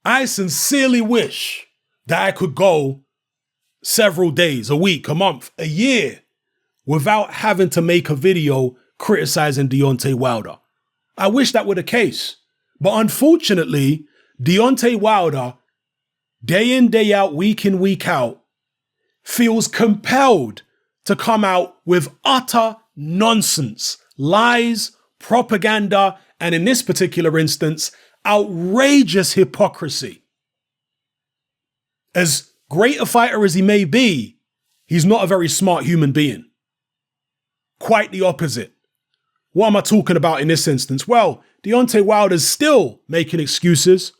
I sincerely wish that I could go several days, a week, a month, a year without having to make a video criticizing Deontay Wilder. I wish that were the case. But unfortunately, Deontay Wilder, day in, day out, week in, week out, feels compelled to come out with utter nonsense, lies, propaganda, and in this particular instance, outrageous hypocrisy. As great a fighter as he may be, he's not a very smart human being. Quite the opposite. What am I talking about in this instance? Well, Deontay Wilder's still making excuses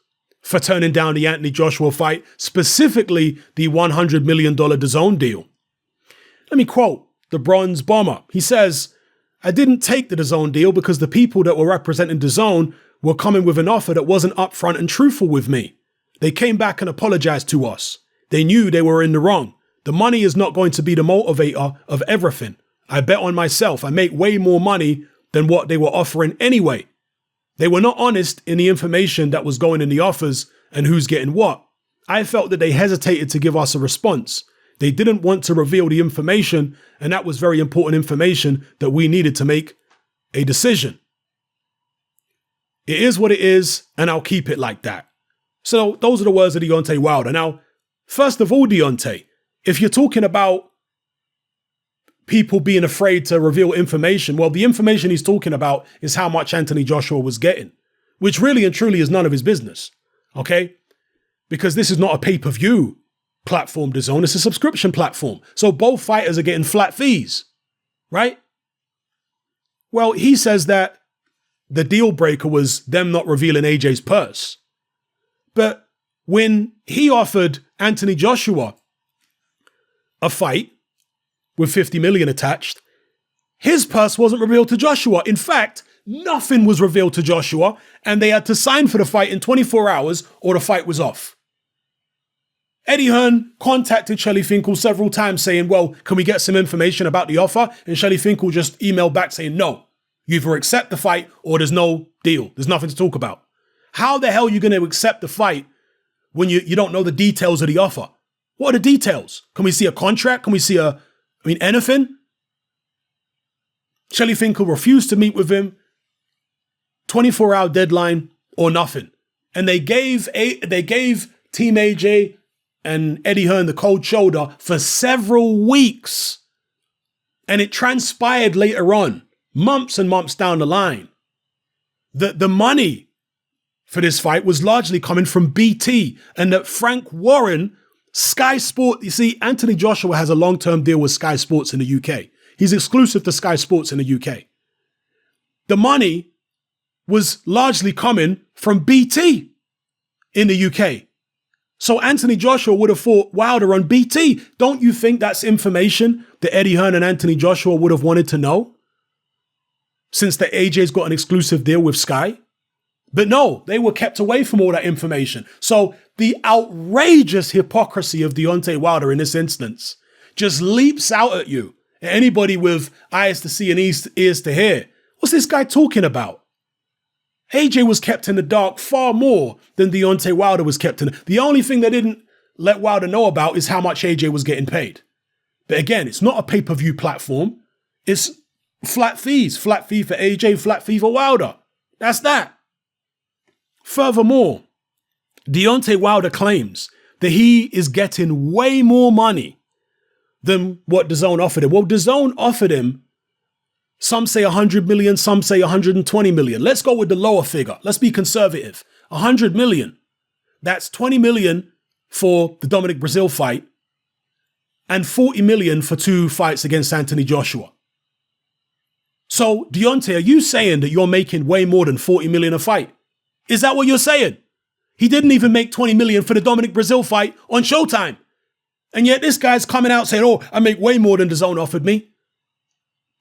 for turning down the Anthony Joshua fight, specifically the $100 million DAZN deal. Let me quote the Bronze Bomber. He says, "I didn't take the DAZN deal because the people that were representing DAZN were coming with an offer that wasn't upfront and truthful with me. They came back and apologized to us. They knew they were in the wrong. The money is not going to be the motivator of everything. I bet on myself. I make way more money than what they were offering anyway. They were not honest in the information that was going in the offers and who's getting what. I felt that they hesitated to give us a response. They didn't want to reveal the information, and that was very important information that we needed to make a decision. It is what it is, and I'll keep it like that." So those are the words of Deontay Wilder. Now, first of all, Deontay, if you're talking about people being afraid to reveal information, well, the information he's talking about is how much Anthony Joshua was getting, which really and truly is none of his business, okay? Because this is not a pay-per-view platform, DAZN, it's a subscription platform. So both fighters are getting flat fees, right? Well, he says that the deal breaker was them not revealing AJ's purse. But when he offered Anthony Joshua a fight with 50 million attached, his purse wasn't revealed to Joshua. In fact, nothing was revealed to Joshua, and they had to sign for the fight in 24 hours or the fight was off. Eddie Hearn contacted Shelly Finkel several times saying, well, can we get some information about the offer? And Shelly Finkel just emailed back saying, no, you either accept the fight or there's no deal. There's nothing to talk about. How the hell are you going to accept the fight when you don't know the details of the offer? What are the details? Can we see a contract? Can we see anything? Shelly Finkel refused to meet with him. 24-hour deadline or nothing. And they gave Team AJ and Eddie Hearn the cold shoulder for several weeks. And it transpired later on, months and months down the line, that the money for this fight was largely coming from BT, and that Frank Warren, Sky Sport, you see, Anthony Joshua has a long-term deal with Sky Sports in the UK. He's exclusive to Sky Sports in the UK. The money was largely coming from BT in the UK. So Anthony Joshua would have fought Wilder on BT. Don't you think that's information that Eddie Hearn and Anthony Joshua would have wanted to know? Since the AJ's got an exclusive deal with Sky? But no, they were kept away from all that information. So the outrageous hypocrisy of Deontay Wilder in this instance just leaps out at you. Anybody with eyes to see and ears to hear. What's this guy talking about? AJ was kept in the dark far more than Deontay Wilder was kept in. The only thing they didn't let Wilder know about is how much AJ was getting paid. But again, it's not a pay-per-view platform. It's flat fees. Flat fee for AJ, flat fee for Wilder. That's that. Furthermore, Deontay Wilder claims that he is getting way more money than what DAZN offered him. Well, DAZN offered him, some say 100 million, some say 120 million. Let's go with the lower figure. Let's be conservative. 100 million. That's 20 million for the Dominic Brazil fight and 40 million for 2 fights against Anthony Joshua. So, Deontay, are you saying that you're making way more than 40 million a fight? Is that what you're saying? He didn't even make 20 million for the Dominic Brazil fight on Showtime. And yet this guy's coming out saying, oh, I make way more than DAZN offered me.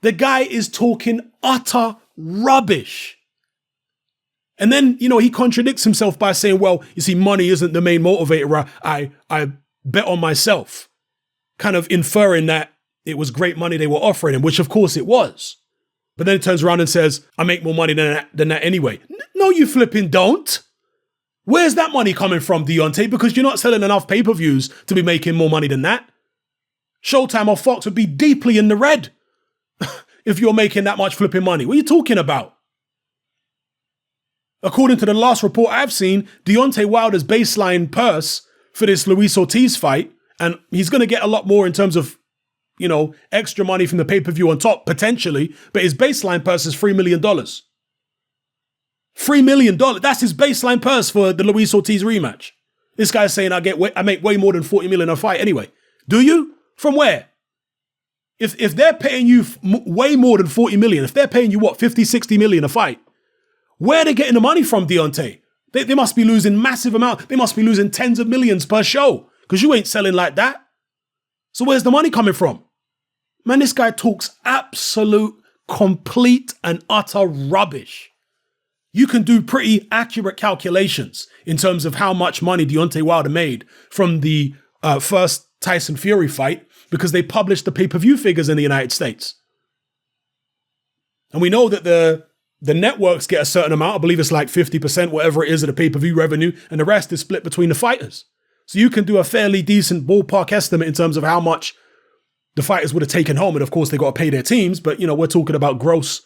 The guy is talking utter rubbish. And then, he contradicts himself by saying, well, you see, money isn't the main motivator. I bet on myself. Kind of inferring that it was great money they were offering him, which of course it was. But then he turns around and says, I make more money than that anyway. No, you flipping don't. Where's that money coming from, Deontay? Because you're not selling enough pay-per-views to be making more money than that. Showtime or Fox would be deeply in the red if you're making that much flipping money. What are you talking about? According to the last report I've seen, Deontay Wilder's baseline purse for this Luis Ortiz fight, and he's going to get a lot more in terms of, extra money from the pay-per-view on top, potentially, but his baseline purse is $3 million. $3 million. That's his baseline purse for the Luis Ortiz rematch. This guy's saying I make way more than $40 million a fight anyway. Do you? From where? If they're paying you way more than $40 million, if they're paying you, what, 50, 60 million a fight, where are they getting the money from, Deontay? They must be losing massive amount. They must be losing tens of millions per show because you ain't selling like that. So where's the money coming from? Man, this guy talks absolute, complete and utter rubbish. You can do pretty accurate calculations in terms of how much money Deontay Wilder made from the first Tyson Fury fight because they published the pay-per-view figures in the United States. And we know that the networks get a certain amount. I believe it's like 50%, whatever it is, of the pay-per-view revenue, and the rest is split between the fighters. So you can do a fairly decent ballpark estimate in terms of how much the fighters would have taken home. And of course, they got to pay their teams, but we're talking about gross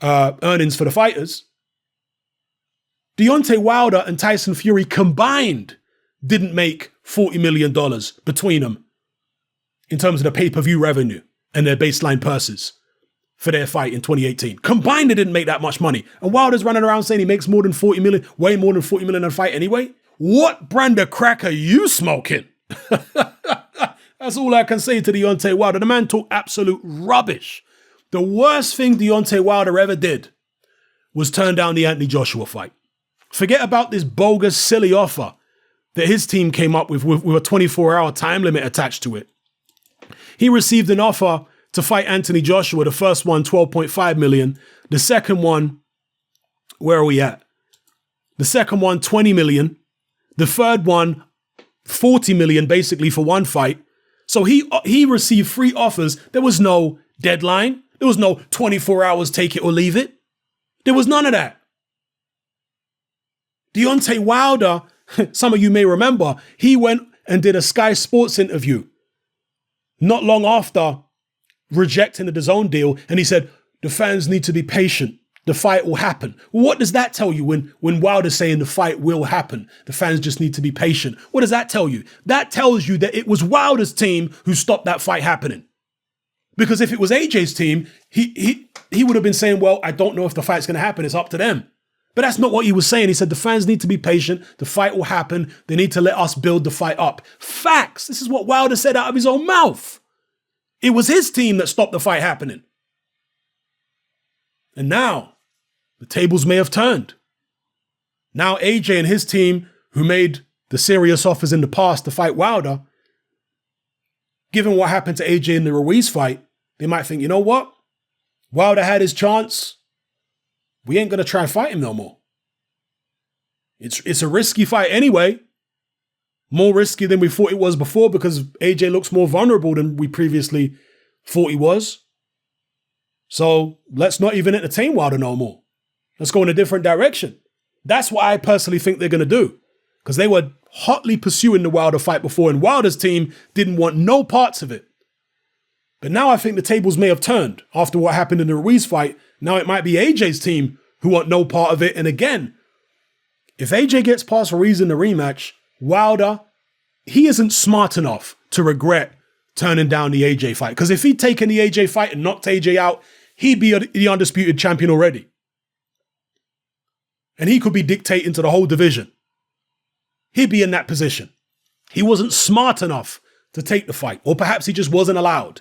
earnings for the fighters. Deontay Wilder and Tyson Fury combined didn't make $40 million between them in terms of the pay-per-view revenue and their baseline purses for their fight in 2018. Combined, they didn't make that much money. And Wilder's running around saying he makes more than 40 million, way more than 40 million in a fight anyway. What brand of crack are you smoking? That's all I can say to Deontay Wilder. The man talked absolute rubbish. The worst thing Deontay Wilder ever did was turn down the Anthony Joshua fight. Forget about this bogus, silly offer that his team came up with a 24-hour time limit attached to it. He received an offer to fight Anthony Joshua, the first one, 12.5 million. The second one, where are we at? The second one, 20 million. The third one, 40 million, basically for one fight. So he received 3 offers. There was no deadline. There was no 24 hours, take it or leave it. There was none of that. Deontay Wilder, some of you may remember, he went and did a Sky Sports interview not long after rejecting the DAZN deal, and he said, the fans need to be patient. The fight will happen. Well, what does that tell you when Wilder's saying the fight will happen? The fans just need to be patient. What does that tell you? That tells you that it was Wilder's team who stopped that fight happening. Because if it was AJ's team, he would have been saying, well, I don't know if the fight's going to happen. It's up to them. But that's not what he was saying. He said the fans need to be patient. The fight will happen. They need to let us build the fight up. Facts. This is what Wilder said out of his own mouth. It was his team that stopped the fight happening. And now, the tables may have turned. Now AJ and his team, who made the serious offers in the past to fight Wilder, given what happened to AJ in the Ruiz fight, they might think, you know what? Wilder had his chance. We ain't going to try and fight him no more. It's a risky fight anyway. More risky than we thought it was before because AJ looks more vulnerable than we previously thought he was. So let's not even entertain Wilder no more. Let's go in a different direction. That's what I personally think they're going to do. Because they were hotly pursuing the Wilder fight before and Wilder's team didn't want no parts of it. But now I think the tables may have turned after what happened in the Ruiz fight. Now it might be AJ's team who want no part of it. And again, if AJ gets past Ruiz in the rematch, Wilder, he isn't smart enough to regret turning down the AJ fight. Because if he'd taken the AJ fight and knocked AJ out, he'd be the undisputed champion already. And he could be dictating to the whole division. He'd be in that position. He wasn't smart enough to take the fight. Or perhaps he just wasn't allowed.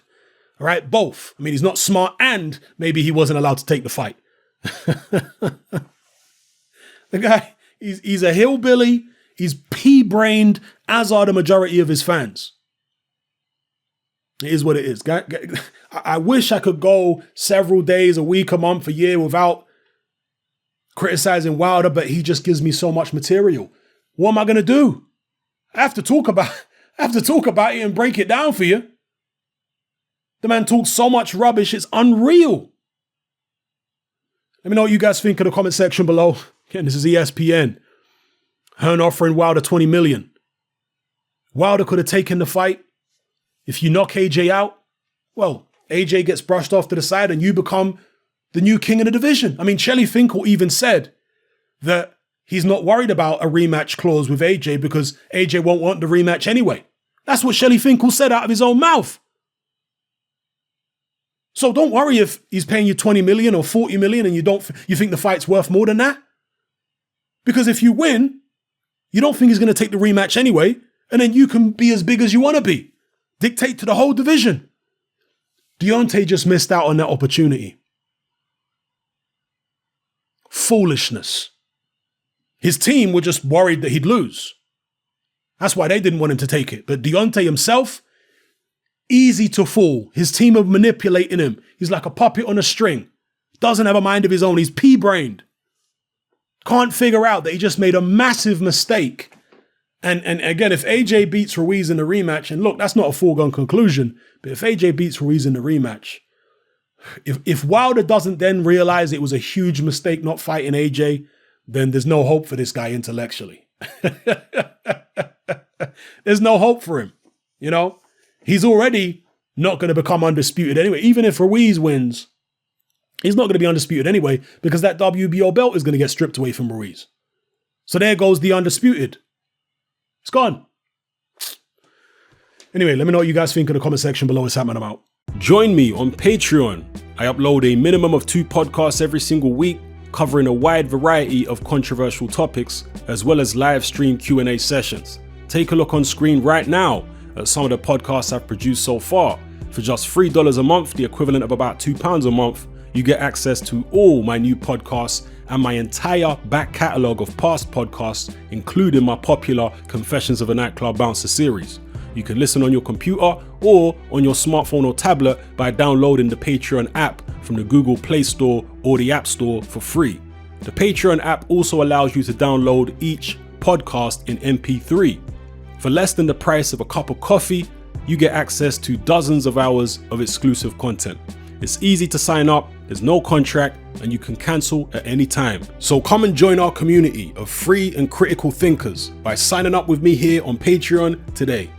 All right, both. I mean, he's not smart and maybe he wasn't allowed to take the fight. The guy, he's a hillbilly. He's pea-brained, as are the majority of his fans. It is what it is. I wish I could go several days, a week, a month, a year without criticizing Wilder, but he just gives me so much material. What am I going to do? I have to talk about it and break it down for you. The man talks so much rubbish, it's unreal. Let me know what you guys think in the comment section below. Again, this is ESPN. Hearn offering Wilder 20 million. Wilder could have taken the fight. If you knock AJ out, well, AJ gets brushed off to the side and you become the new king of the division. I mean, Shelly Finkel even said that he's not worried about a rematch clause with AJ because AJ won't want the rematch anyway. That's what Shelly Finkel said out of his own mouth. So don't worry if he's paying you 20 million or 40 million and you think the fight's worth more than that. Because if you win, you don't think he's going to take the rematch anyway, and then you can be as big as you want to be. Dictate to the whole division. Deontay just missed out on that opportunity. Foolishness. His team were just worried that he'd lose. That's why they didn't want him to take it. But Deontay himself, easy to fool. His team are manipulating him. He's like a puppet on a string. Doesn't have a mind of his own. He's pea-brained. Can't figure out that he just made a massive mistake. And again, if AJ beats Ruiz in the rematch, and look, that's not a foregone conclusion, but if AJ beats Ruiz in the rematch, if Wilder doesn't then realize it was a huge mistake not fighting AJ, then there's no hope for this guy intellectually. There's no hope for him. You know, he's already not going to become undisputed anyway. Even if Ruiz wins, he's not going to be undisputed anyway because that WBO belt is going to get stripped away from Ruiz. So there goes the undisputed. It's gone. Anyway, let me know what you guys think in the comment section below. It's happening. I'm out. Join me on Patreon. I upload a minimum of 2 podcasts every single week, covering a wide variety of controversial topics, as well as live stream Q&A sessions. Take a look on screen right now at some of the podcasts I've produced so far. For just $3 a month, the equivalent of about £2 a month, you get access to all my new podcasts and my entire back catalogue of past podcasts, including my popular Confessions of a Nightclub Bouncer series. You can listen on your computer or on your smartphone or tablet by downloading the Patreon app from the Google Play Store or the App Store for free. The Patreon app also allows you to download each podcast in MP3. For less than the price of a cup of coffee, you get access to dozens of hours of exclusive content. It's easy to sign up, there's no contract, and you can cancel at any time. So come and join our community of free and critical thinkers by signing up with me here on Patreon today.